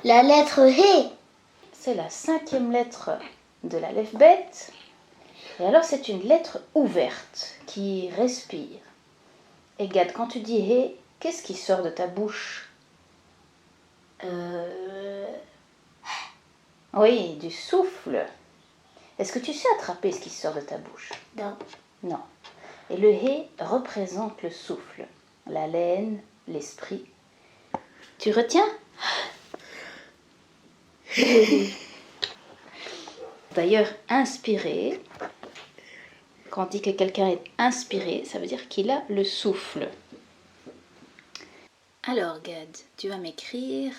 La lettre He. C'est la 5e lettre de l'alphabet. Et alors, c'est une lettre ouverte qui respire. Et Gad, quand tu dis He, qu'est-ce qui sort de ta bouche? Oui, du souffle. Est-ce que tu sais attraper ce qui sort de ta bouche? Non. Non. Et le He représente le souffle, l'haleine, l'esprit. Tu retiens? D'ailleurs, inspiré, quand on dit que quelqu'un est inspiré, ça veut dire qu'il a le souffle. Alors, Gad, tu vas m'écrire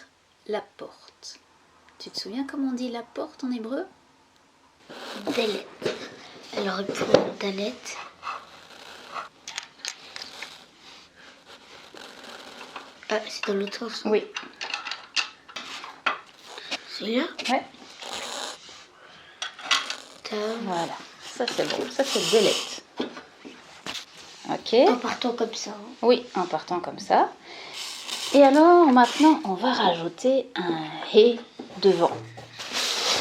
la porte. Tu te souviens comment on dit la porte en hébreu? Dalet. Alors, il prend Dalet. Ah, c'est dans l'autre sens. Oui. Celui-là? Ouais. Voilà. Ça, c'est bon. Ça, c'est Dalet. Ok. En partant comme ça. Oui, en partant comme ça. Et alors, maintenant, on va rajouter un He devant.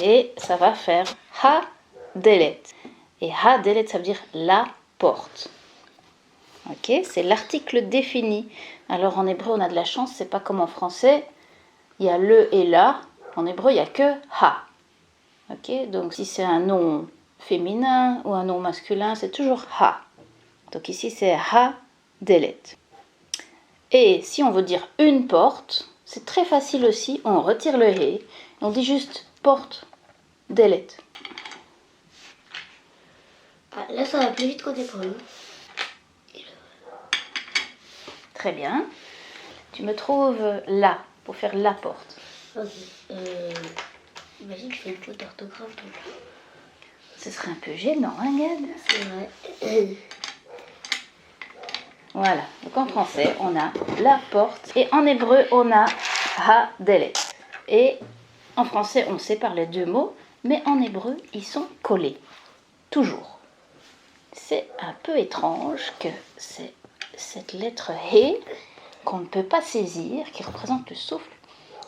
Et ça va faire Ha-Delet. Et Ha-Delet, ça veut dire la porte. Ok, c'est l'article défini. Alors, en hébreu, on a de la chance, c'est pas comme en français. Il y a le et la. En hébreu, il n'y a que Ha. Ok, donc si c'est un nom féminin ou un nom masculin, c'est toujours Ha. Donc ici, c'est Ha-Delet. Et si on veut dire une porte, c'est très facile aussi. On retire le He. On dit juste porte, Delet. Ah, là, ça va plus vite qu'au départ. Très bien. Tu me trouves là, pour faire la porte. Ok. Imagine que je fais une faute d'orthographe. Donc... Ce serait un peu gênant, hein, Gad? C'est vrai. Voilà. Donc en français, on a la porte. Et en hébreu, on a ha-delet. Et en français, on sépare les deux mots. Mais en hébreu, ils sont collés. Toujours. C'est un peu étrange que c'est cette lettre He qu'on ne peut pas saisir, qui représente le souffle,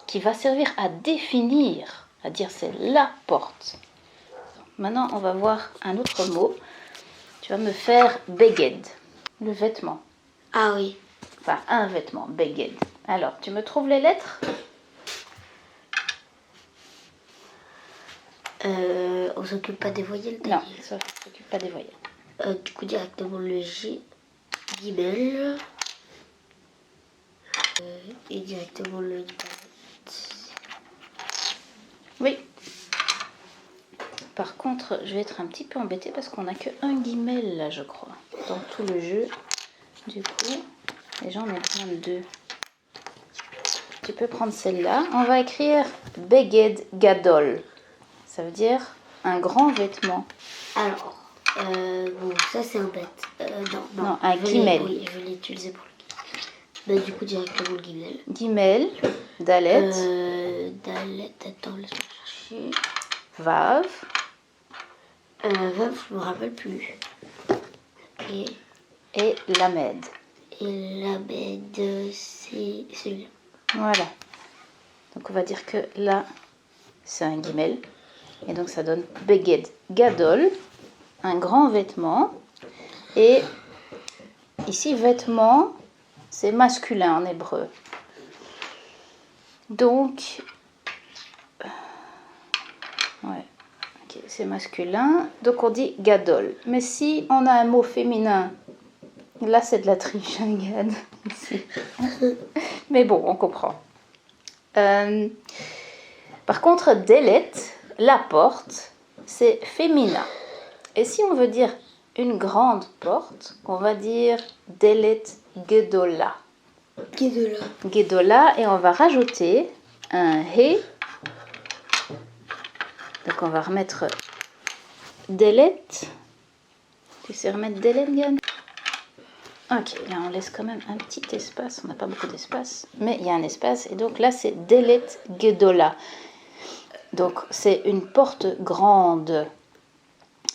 qui va servir à définir, à dire c'est la porte. Maintenant, on va voir un autre mot. Tu vas me faire beged, le vêtement. Ah oui. Enfin, un vêtement, beged. Alors, tu me trouves les lettres? On s'occupe pas des voyelles. Non, ça ne s'occupe pas des voyelles. Du coup, directement le J, Gimel. Et directement le Dalet. Oui. Par contre, je vais être un petit peu embêtée parce qu'on n'a qu'un guimel là, je crois, dans tout le jeu. Du coup, et j'en ai plein de deux. Tu peux prendre celle-là. On va écrire Beged Gadol. Ça veut dire un grand vêtement. Alors, bon, ça c'est un bête. Non, un guimel. Oui, je vais l'utiliser pour le guimel. Bah, du coup, directement le guimel. Guimel, Dalet, Dalet, attends, laisse-moi chercher. Vav. Vav, je me rappelle plus. Et Lamed. Et Lamed, c'est celui-là. Voilà. Donc on va dire que là, c'est un guimel. Et donc ça donne Beged Gadol, un grand vêtement. Et ici, vêtement, c'est masculin en hébreu. Donc, ouais, okay, c'est masculin. Donc on dit Gadol. Mais si on a un mot féminin, là c'est de la triche, hein, Gad. Mais bon, on comprend. Par contre, Delet, la porte, c'est féminin. Et si on veut dire une grande porte, on va dire Delet Gedola. Gedola. Gedola, et on va rajouter un He. Donc on va remettre Delet. Tu sais remettre Delet, Yann? Ok, là on laisse quand même un petit espace. On n'a pas beaucoup d'espace, mais il y a un espace. Et donc là c'est Delet Gedola. Donc c'est une porte grande.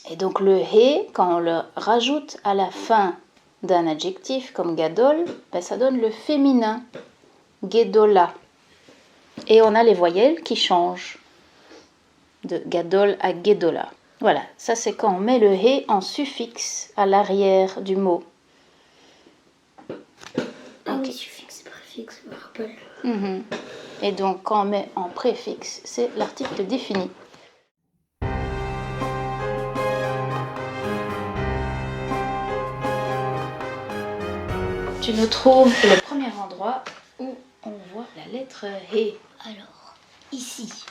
Et donc le He, quand on le rajoute à la fin d'un adjectif comme Gadol, ben ça donne le féminin, Gedola. Et on a les voyelles qui changent de gadol à gedola. Voilà, ça c'est quand on met le he en suffixe à l'arrière du mot. Ah oui, suffixe et préfixe, je me rappelle. Et donc quand on met en préfixe, c'est l'article défini. Tu nous trouves le premier endroit où on voit la lettre he. Alors, ici.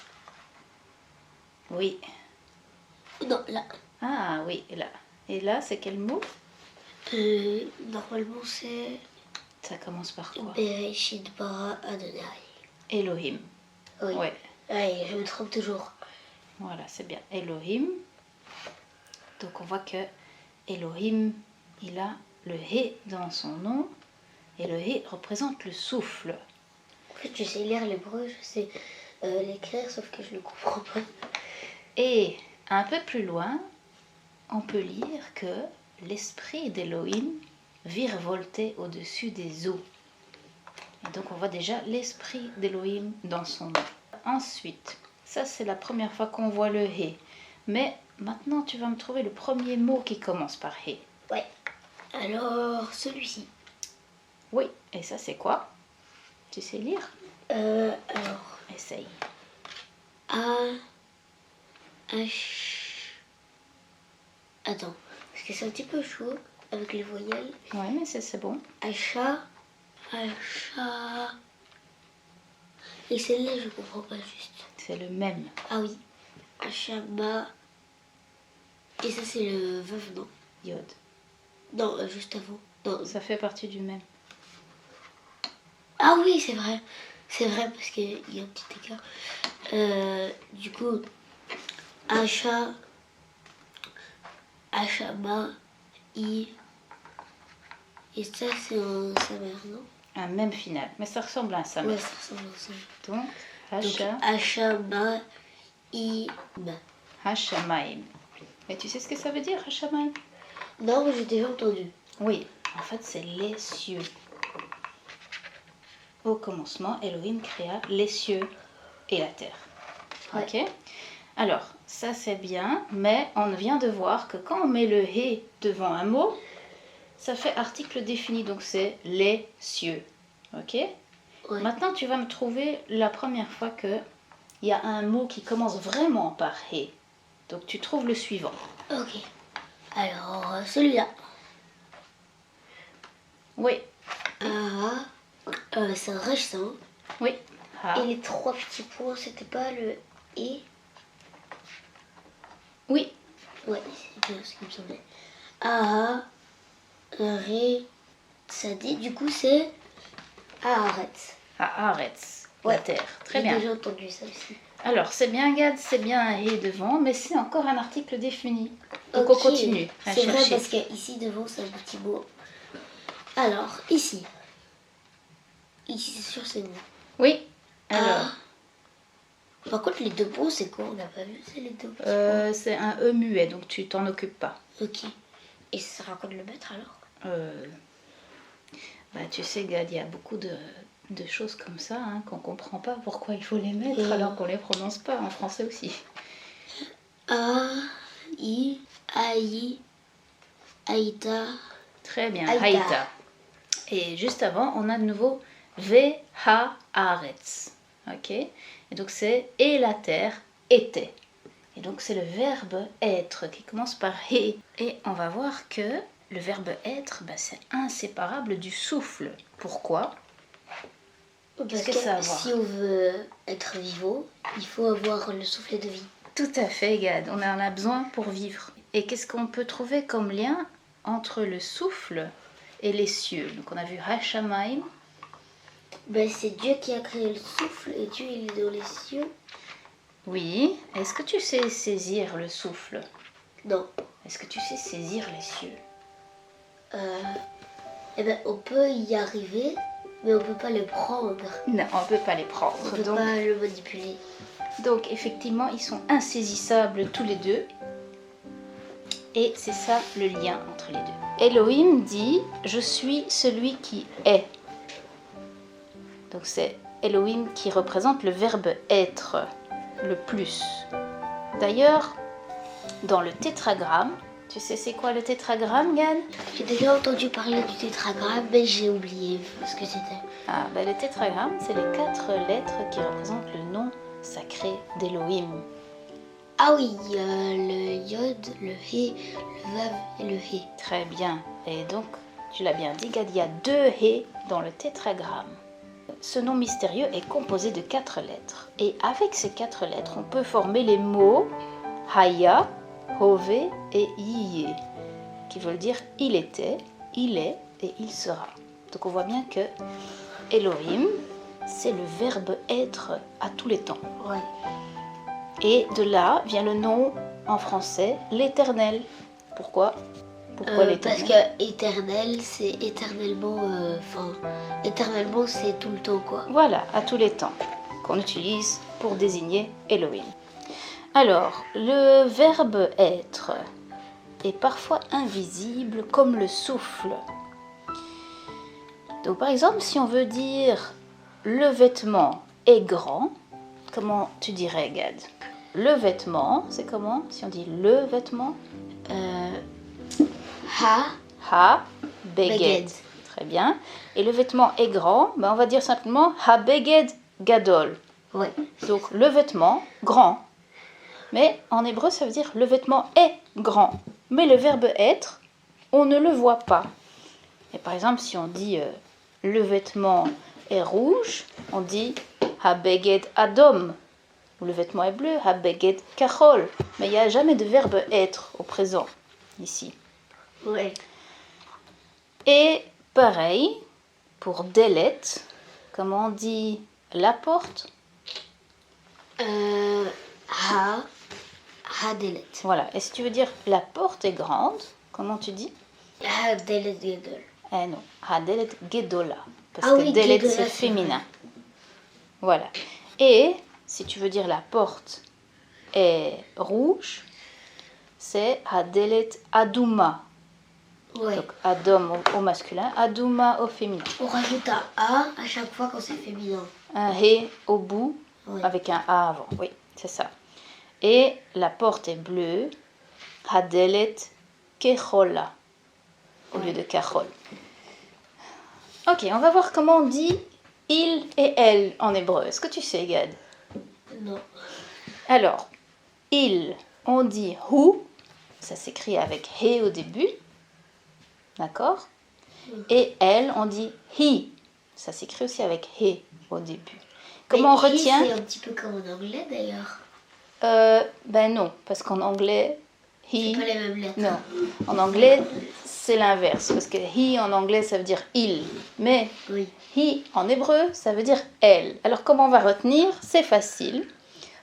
Oui. Non, là. Ah oui, là. Et là, c'est quel mot? Normalement, c'est Ça commence par quoi? Bereshit bara Adonai. Elohim. Oui. Ouais. Ouais, je me trompe toujours. Voilà, c'est bien. Elohim. Donc on voit que Elohim, il a le he dans son nom. Et le he représente le souffle. En fait, je sais lire l'hébreu, je sais l'écrire, sauf que je le comprends pas. Et un peu plus loin, on peut lire que l'esprit d'Elohim virevoltait au-dessus des eaux. Et donc on voit déjà l'esprit d'Elohim dans son nom. Ensuite, ça c'est la première fois qu'on voit le he. Mais maintenant tu vas me trouver le premier mot qui commence par he. Ouais. Alors, celui-ci. Oui, et ça c'est quoi? Tu sais lire? Alors, Essaye. H. Attends, parce que c'est un petit peu chaud avec les voyelles. Ouais, mais c'est bon. Hacha. Et celle-là, je comprends pas juste. C'est le même. Ah oui. Hachama. Et ça, c'est le veuve, non? Yod. Non, juste avant. Non. Ça fait partie du même. Ah oui, c'est vrai. C'est vrai, parce qu'il y a un petit écart. Du coup, Hacha. Hachama. I. Et ça, c'est un samer, non? Un même final, mais ça ressemble à un samer. Ouais, ça ressemble à ça. Donc, Donc, Hachama. I. Hashamaim. Et tu sais ce que ça veut dire, Hashamaim? Non, mais j'ai déjà entendu. Oui, en fait, c'est les cieux. Au commencement, Elohim créa les cieux et la terre. Ouais. Ok? Alors, ça c'est bien, mais on vient de voir que quand on met le he devant un mot, ça fait article défini, donc c'est les cieux. Ok? Ouais. Maintenant, tu vas me trouver la première fois que il y a un mot qui commence vraiment par he. Donc, tu trouves le suivant. Ok. Alors, celui-là. Oui, C'est un rachin. oui. Ah. Et les trois petits points, c'était pas le et? Oui, Ouais, c'est bien ce qui me semblait. Ré, ça dit, du coup, c'est Haaretz. Haaretz, la Ouais. terre. Très bien. J'ai déjà entendu ça aussi. Alors, c'est bien, Gad, c'est bien un he devant, mais c'est encore un article défini. Donc, Ok. on continue à C'est vrai chercher. parce qu'ici devant, c'est un petit mot. Alors, ici. Ici, c'est sûr, c'est bon. Oui, alors, Par contre, les deux points, c'est quoi? On n'a pas vu, c'est les deux petits points. c'est un E muet, donc tu t'en occupes pas. Ok. Et ça sera quoi de le mettre alors? Bah, tu sais, Gad, il y a beaucoup de choses comme ça hein, qu'on comprend pas pourquoi il faut les mettre alors qu'on les prononce pas en français aussi. I, Aï, Aïta. Très bien, Haïta. Haïta. Et juste avant, on a de nouveau Ve ha Haaretz. Ok? Et donc c'est et la terre était. Et donc c'est le verbe être qui commence par he. Et on va voir que le verbe être, bah, c'est inséparable du souffle. Pourquoi? Parce que ça a à voir? si on veut être vivant, il faut avoir le souffle de vie. Tout à fait, Gad. On en a besoin pour vivre. Et qu'est-ce qu'on peut trouver comme lien entre le souffle et les cieux? Donc on a vu Hashamaim. Ben, c'est Dieu qui a créé le souffle et Dieu il est dans les cieux. Oui. Est-ce que tu sais saisir le souffle? Non. Est-ce que tu sais saisir les cieux? Eh ben, on peut y arriver, mais on peut pas le prendre. Non, on ne peut pas les prendre. On peut pas le manipuler. Donc effectivement, ils sont insaisissables tous les deux. Et c'est ça le lien entre les deux. Elohim dit « Je suis celui qui est ». Donc c'est Elohim qui représente le verbe être le plus. D'ailleurs, dans le tétragramme, tu sais c'est quoi le tétragramme, Gad? J'ai déjà entendu parler du tétragramme, mais j'ai oublié ce que c'était. Le tétragramme, c'est les 4 lettres qui représentent le nom sacré d'Elohim. Ah oui, le yod, le he, le vav et le he. Très bien. Et donc, tu l'as bien dit, Gad, il y a 2 he dans le tétragramme. Ce nom mystérieux est composé de 4 lettres. Et avec ces 4 lettres, on peut former les mots Haya, Hove et Yiyeh, qui veulent dire il était, il est et il sera. Donc on voit bien que Elohim, c'est le verbe être à tous les temps. Ouais. Et de là vient le nom en français, l'éternel. Pourquoi l'éternel? Parce que éternel, c'est éternellement... éternellement, c'est tout le temps, quoi. Voilà, à tous les temps, qu'on utilise pour désigner Elohim. Alors, le verbe être est parfois invisible comme le souffle. Donc par exemple, si on veut dire le vêtement est grand, comment tu dirais, Gad? Le vêtement, c'est comment si on dit le vêtement? Ha beged. Très bien. Et le vêtement est grand, on va dire simplement ha beged gadol. Ouais. Donc le vêtement grand. Mais en hébreu, ça veut dire le vêtement est grand. Mais le verbe être, on ne le voit pas. Et par exemple, si on dit le vêtement est rouge, on dit ha-beged adom. Ou le vêtement est bleu, ha-beged kachol. Mais il n'y a jamais de verbe être au présent, ici. Ouais. Et pareil, pour delet, comment on dit la porte? Ha-delet. Voilà. Et si tu veux dire la porte est grande, comment tu dis? Ha-delet gedol. Eh non, ha-delet gedola. Parce Ah que oui, delet gedola, c'est c'est féminin. Voilà. Et si tu veux dire la porte est rouge, c'est ha-delet aduma. Ouais. Donc adom au masculin, aduma au féminin. On rajoute un A à chaque fois quand c'est féminin. Un he au bout Ouais. avec un a avant. Oui, c'est ça. Et la porte est bleue, ha-delet kechola au lieu de kachol. Ok, on va voir comment on dit il et elle en hébreu. Est-ce que tu sais, Gad? Non. Alors, il, on dit hu, ça s'écrit avec he au début, d'accord? Et elle, on dit he, ça s'écrit aussi avec he au début. Comment on Mais retient? C'est un petit peu comme en anglais d'ailleurs. Ben non, parce qu'en anglais, he... C'est pas les mêmes lettres. Non, en anglais, c'est l'inverse, parce que he en anglais, ça veut dire il, mais Oui. he en hébreu, ça veut dire elle. Alors comment on va retenir? C'est facile,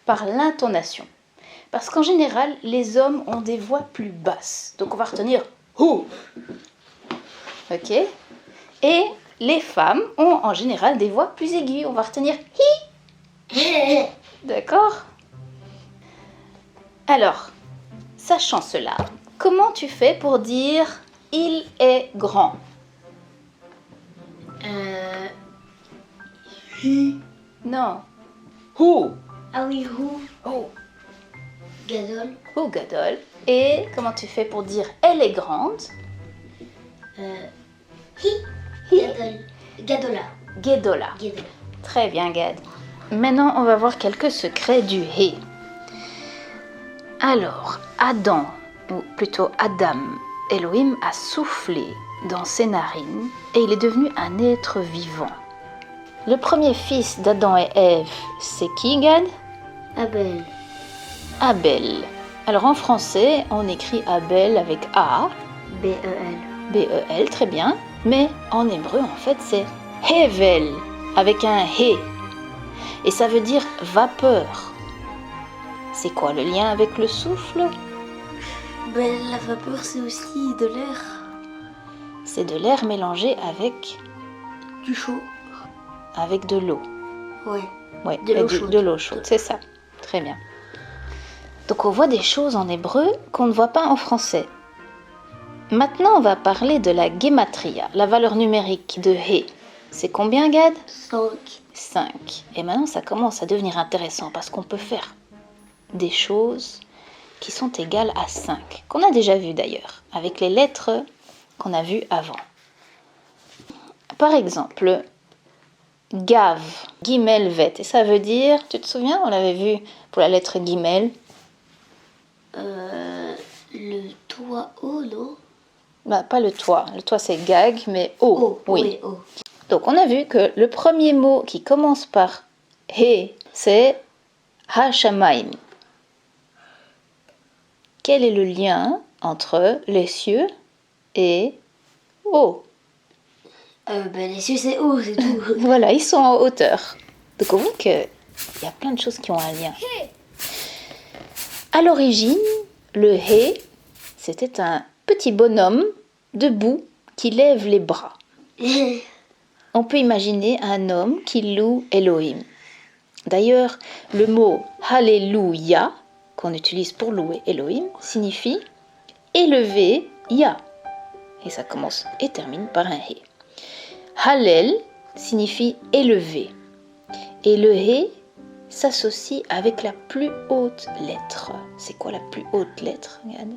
par l'intonation. Parce qu'en général, les hommes ont des voix plus basses. Donc on va retenir who. Ok? Et les femmes ont en général des voix plus aiguës. On va retenir hi. D'accord? Alors, sachant cela, comment tu fais pour dire il est grand? Non. Who. Ah oui, who, Oh. gadol, Ou gadol. Et comment tu fais pour dire elle est grande? hi, Hi. gadol, gadola, Gedola. gadola. Très bien, Gad. Maintenant, on va voir quelques secrets du he. Alors, Adam, ou plutôt Adam, Elohim a soufflé dans ses narines et il est devenu un être vivant. Le premier fils d'Adam et Ève, c'est qui, Gad? Abel, Abel. Alors en français, on écrit Abel avec A, B-E-L. B-E-L, très bien. Mais en hébreu, en fait, c'est Hevel, avec un He. Et ça veut dire vapeur. C'est quoi le lien avec le souffle? Ben, la vapeur, c'est aussi de l'air. C'est de l'air mélangé avec Du chaud. de l'eau. Ouais. Ouais, De l'eau chaude. de l'eau chaude, c'est ça. Très bien. Donc on voit des choses en hébreu qu'on ne voit pas en français. Maintenant, on va parler de la gematria, la valeur numérique de He. C'est combien, Gad? 5. 5. Et maintenant, ça commence à devenir intéressant parce qu'on peut faire des choses qui sont égales à 5, qu'on a déjà vu d'ailleurs, avec les lettres qu'on a vues avant. Par exemple, Gav, Gimel, Vet. Et ça veut dire, tu te souviens, on l'avait vu pour la lettre Gimel. Le toit haut, non? Bah, pas le toit. Le toit, c'est Gag, mais O. Oui. O. Donc, on a vu que le premier mot qui commence par He, c'est Ha-Shamaim. Quel est le lien entre les cieux et O? Les cieux, c'est haut, c'est tout. Voilà, ils sont en hauteur. Donc, on voit qu'il y a plein de choses qui ont un lien. À l'origine, le He, c'était un petit bonhomme debout qui lève les bras. On peut imaginer un homme qui loue Elohim. D'ailleurs, le mot Alléluia, qu'on utilise pour louer Elohim, signifie élever Ya. Et ça commence et termine par un He. Hallel signifie élever. Et le He s'associe avec la plus haute lettre. C'est quoi la plus haute lettre, Gad?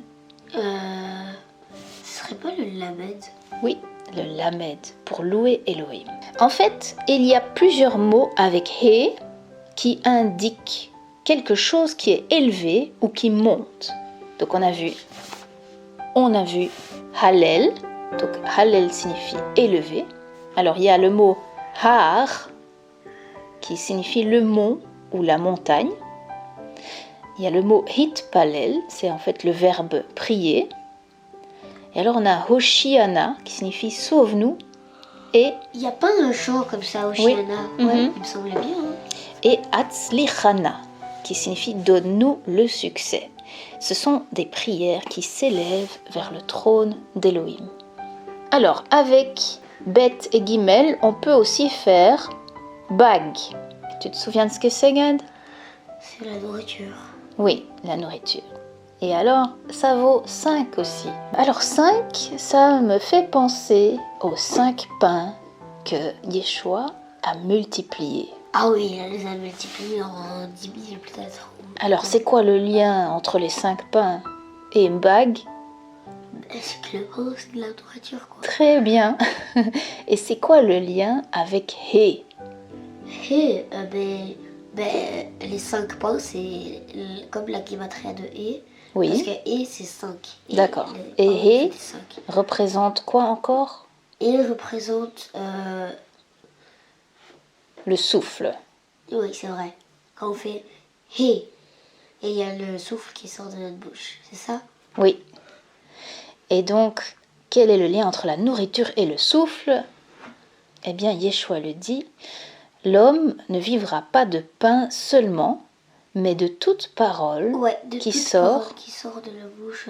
Ce serait pas le Lamed? Oui, le Lamed, pour louer Elohim. En fait, il y a plusieurs mots avec He qui indiquent quelque chose qui est élevé ou qui monte. Donc on a vu Hallel. Donc Hallel signifie élevé. Alors il y a le mot Har qui signifie le mont ou la montagne. Il y a le mot Hitpalel, c'est en fait le verbe prier. Et alors on a Hoshiana qui signifie sauve-nous. Et il n'y a pas un chant comme ça, Hoshiana? Oui. Ouais, il me semblait bien. Hein. Et Hatzlichana qui signifie donne-nous le succès. Ce sont des prières qui s'élèvent vers le trône d'Elohim. Alors avec Bet et Gimel, on peut aussi faire Bag. Tu te souviens de ce que c'est, Gad? C'est la nourriture. Oui, la nourriture. Et alors, ça vaut 5 aussi. Alors 5, ça me fait penser aux 5 pains que Yeshua a multipliés. Ah oui, il les a multipliés en 10 000 peut-être. Alors, c'est quoi le lien entre les 5 pains et Bag? C'est que le pain, c'est de la nourriture, quoi. Très bien. Et c'est quoi le lien avec He? He, les 5 pains, c'est comme la gematria de He. Oui. Parce que He, c'est 5. D'accord. Et He représente quoi encore? He représente... le souffle. Oui, c'est vrai. Quand on fait He, et il y a le souffle qui sort de notre bouche, c'est ça? Oui. Et donc, quel est le lien entre la nourriture et le souffle? Eh bien, Yeshua le dit, l'homme ne vivra pas de pain seulement, mais de toute parole qui sort de la bouche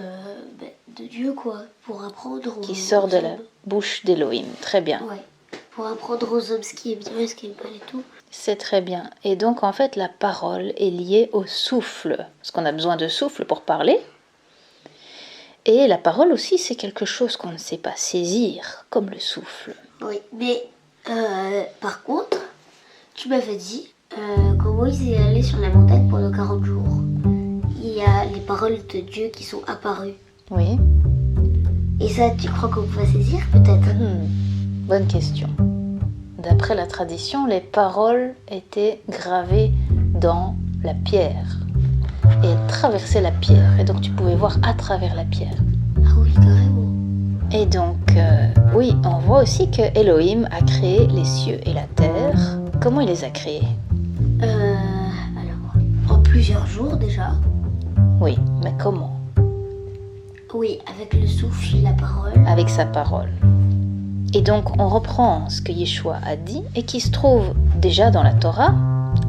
de Dieu, quoi, pour apprendre qui sort de la bouche d'Elohim. Très bien. Ouais, pour apprendre aux hommes ce qui est bien et ce qui est mal et tout. C'est très bien. Et donc, en fait, la parole est liée au souffle, parce qu'on a besoin de souffle pour parler. Et la parole aussi, c'est quelque chose qu'on ne sait pas saisir, comme le souffle. Oui, mais par contre, tu m'avais dit, quand Moïse est allé sur la montagne pendant 40 jours, il y a les paroles de Dieu qui sont apparues. Oui. Et ça, tu crois qu'on peut saisir, peut-être? Bonne question. D'après la tradition, les paroles étaient gravées dans la pierre. Et elles traversaient la pierre. Et donc tu pouvais voir à travers la pierre. Ah oui, carrément. Et donc, oui, on voit aussi que Elohim a créé les cieux et la terre. Comment il les a créés? Alors, en plusieurs jours déjà. Oui, mais comment? Oui, avec le souffle et la parole. Avec sa parole. Et donc, on reprend ce que Yeshua a dit et qui se trouve déjà dans la Torah.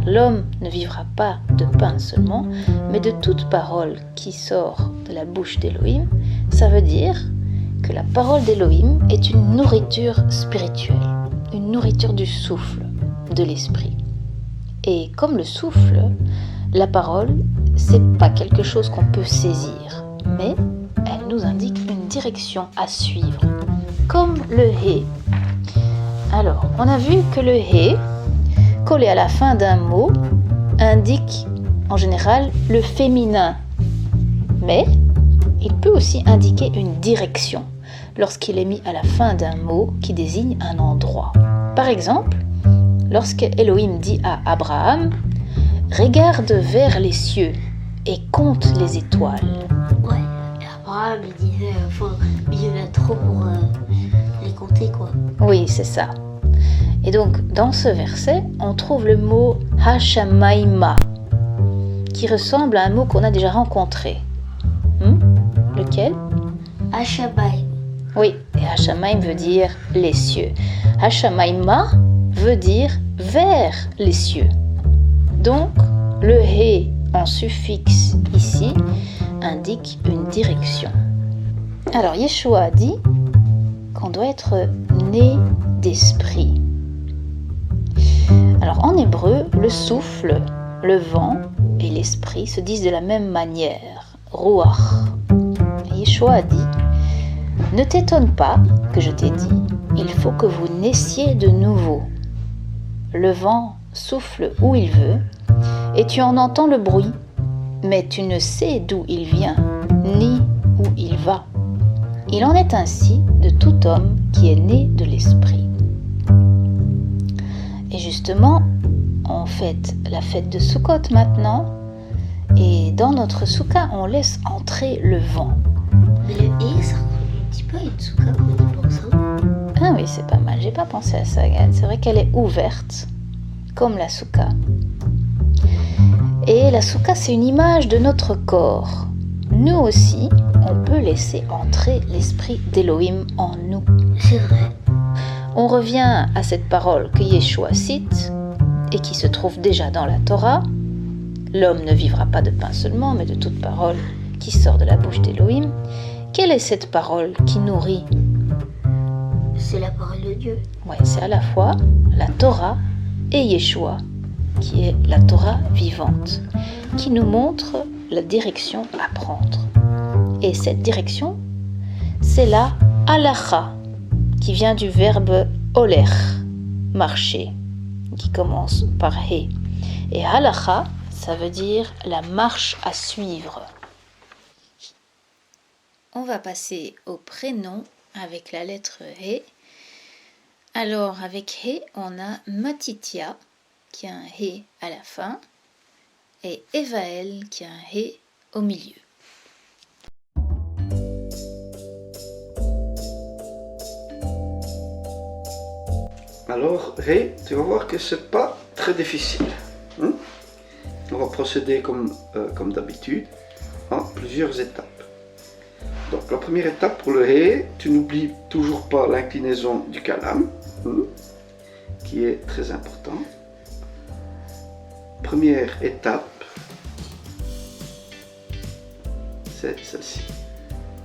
L'homme ne vivra pas de pain seulement, mais de toute parole qui sort de la bouche d'Elohim. Ça veut dire que la parole d'Elohim est une nourriture spirituelle, une nourriture du souffle, de l'esprit. Et comme le souffle, la parole, c'est pas quelque chose qu'on peut saisir, mais elle nous indique une direction à suivre, comme le He. Alors, on a vu que le he, collé à la fin d'un mot, indique en général le féminin. Mais il peut aussi indiquer une direction lorsqu'il est mis à la fin d'un mot qui désigne un endroit. Par exemple, lorsque Elohim dit à Abraham « Regarde vers les cieux et compte les étoiles ». Ouais, et Abraham il disait, il y en a trop pour les compter quoi. Oui, c'est ça. Et donc, dans ce verset, on trouve le mot Hashamaïma, qui ressemble à un mot qu'on a déjà rencontré. Lequel? Hashabaïm. Oui, et Hashamaïm veut dire les cieux. Hashamaïma veut dire vers les cieux. Donc, le he en suffixe ici indique une direction. Alors, Yeshua a dit qu'on doit être né d'esprit. Alors, en hébreu, le souffle, le vent et l'esprit se disent de la même manière, ruach. Yeshua a dit « Ne t'étonne pas que je t'ai dit, il faut que vous naissiez de nouveau. Le vent souffle où il veut, et tu en entends le bruit, mais tu ne sais d'où il vient, ni où il va. Il en est ainsi de tout homme qui est né de l'esprit. » Et justement, on fête la fête de Sukkot maintenant, et dans notre soukha, on laisse entrer le vent. Mais le et, ça ressemble un petit peu à une souka quand on y pense. Ah oui, c'est pas mal, j'ai pas pensé à ça, Gad. C'est vrai qu'elle est ouverte, comme la soukha. Et la soukha, c'est une image de notre corps. Nous aussi, on peut laisser entrer l'esprit d'Elohim en nous. C'est vrai. On revient à cette parole que Yeshua cite et qui se trouve déjà dans la Torah. L'homme ne vivra pas de pain seulement, mais de toute parole qui sort de la bouche d'Elohim. Quelle est cette parole qui nourrit? C'est la parole de Dieu. Oui, c'est à la fois la Torah et Yeshua, qui est la Torah vivante, qui nous montre la direction à prendre. Et cette direction, c'est la halacha, qui vient du verbe oler, marcher, qui commence par he. Et halacha, ça veut dire la marche à suivre. On va passer au prénom avec la lettre he. Alors avec he, on a Matitia, qui a un he à la fin, et Evaël, qui a un he au milieu. Alors, Ré, tu vas voir que c'est pas très difficile. On va procéder comme d'habitude, en plusieurs étapes. Donc, la première étape pour le Ré, tu n'oublies toujours pas l'inclinaison du kalam, qui est très important. Première étape, c'est celle-ci.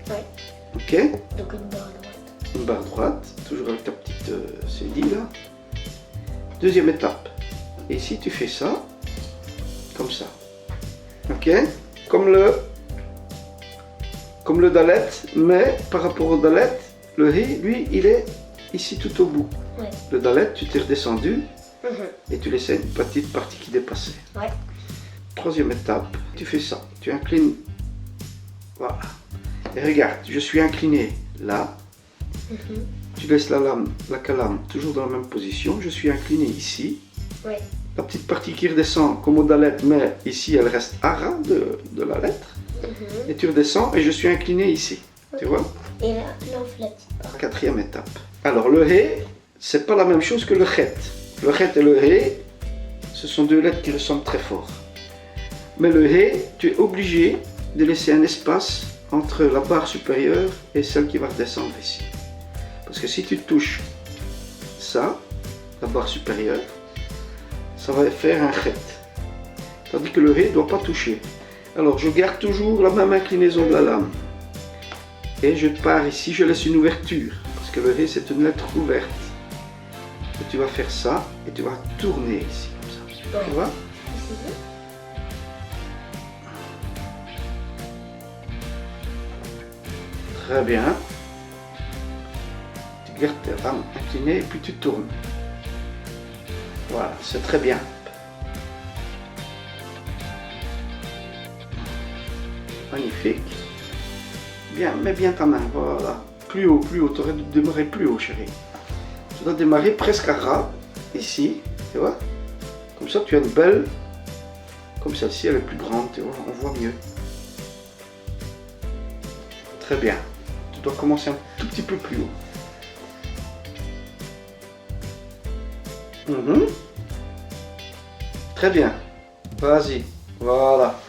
Ouais. Ok? Donc une barre droite. Une barre droite, toujours avec ta petite cédille là. Deuxième étape. Et ici tu fais ça, comme ça. Ok? Comme le dalet, mais par rapport au dalet, le ri, lui, il est ici tout au bout. Ouais. Le dalet, tu t'es redescendu et tu laissais une petite partie qui dépassait. Ouais. Troisième étape, tu fais ça. Tu inclines. Voilà. Et regarde, je suis incliné là. Tu laisses la calame toujours dans la même position. Je suis incliné ici. Ouais. La petite partie qui redescend comme au dalet, mais ici elle reste ara de la lettre. Et tu redescends et je suis incliné ici. Tu vois? Et là, on fait la petite barre. Quatrième étape. Alors le ré, c'est pas la même chose que le chet. Le chet et le ré, ce sont deux lettres qui ressemblent très fort. Mais le ré, tu es obligé de laisser un espace entre la barre supérieure et celle qui va redescendre ici. Parce que si tu touches ça, la barre supérieure, ça va faire un chet. Tandis que le ré ne doit pas toucher. Alors je garde toujours la même inclinaison de la lame. Et je pars ici, je laisse une ouverture. Parce que le ré c'est une lettre ouverte. Et tu vas faire ça et tu vas tourner ici comme ça. Tu vois? Très bien. Tu gardes tes rames inclinées et puis tu tournes. Voilà, c'est très bien. Magnifique. Bien, mets bien ta main, voilà. Plus haut, tu aurais dû démarrer plus haut, chérie. Tu dois démarrer presque à ras, ici, tu vois. Comme ça, tu as une belle... Comme celle-ci, elle est plus grande, tu vois, on voit mieux. Très bien. Tu dois commencer un tout petit peu plus haut. Très bien. Vas-y. Voilà.